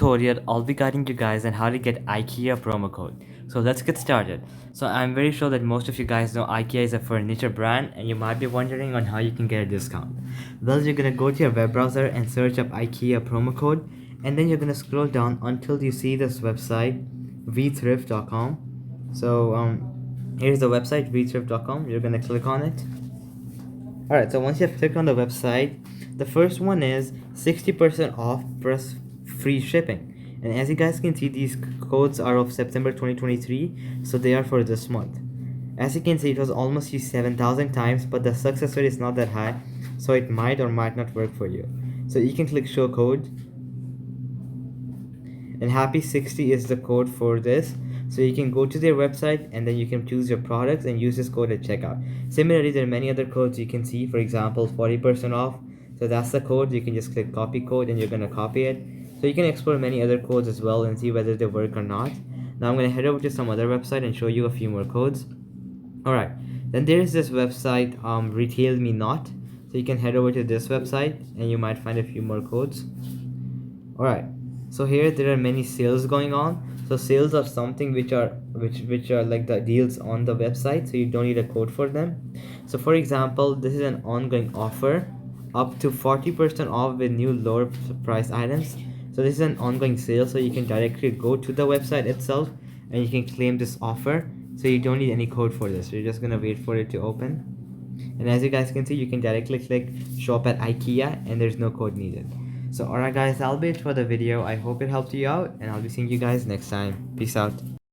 tutorial, I'll be guiding you guys on how to get IKEA promo code. So let's get started. So I'm very sure that most of you guys know IKEA is a furniture brand and you might be wondering on how you can get a discount. Well, you're gonna go to your web browser and search up IKEA promo code, and then you're gonna scroll down until you see this website vthrift.com. So here's the website vthrift.com. You're gonna click on it. Alright, so once you have clicked on the website, the first one is 60% off plus free shipping. And as you guys can see, these codes are of September 2023, so they are for this month. As you can see, it was almost used 7,000 times, but the success rate is not that high, so it might or might not work for you. So you can click show code, and happy 60 is the code for this. So you can go to their website and then you can choose your products and use this code at checkout. Similarly, there are many other codes you can see. For example, 40% off. So that's the code. You can just click copy code and you're going to copy it. So you can explore many other codes as well and see whether they work or not. Now I'm going to head over to some other website and show you a few more codes. Alright, then there's this website, Retail Me Not. So you can head over to this website and you might find a few more codes. Alright, so here there are many sales going on. So sales are something which are like the deals on the website, so you don't need a code for them. So for example, this is an ongoing offer up to 40% off with new lower price items. So this is an ongoing sale, so you can directly go to the website itself and you can claim this offer. So you don't need any code for this. You're just gonna wait for it to open. And as you guys can see, you can directly click shop at IKEA and there's no code needed. So alright guys, that'll be it for the video. I hope it helped you out and I'll be seeing you guys next time. Peace out.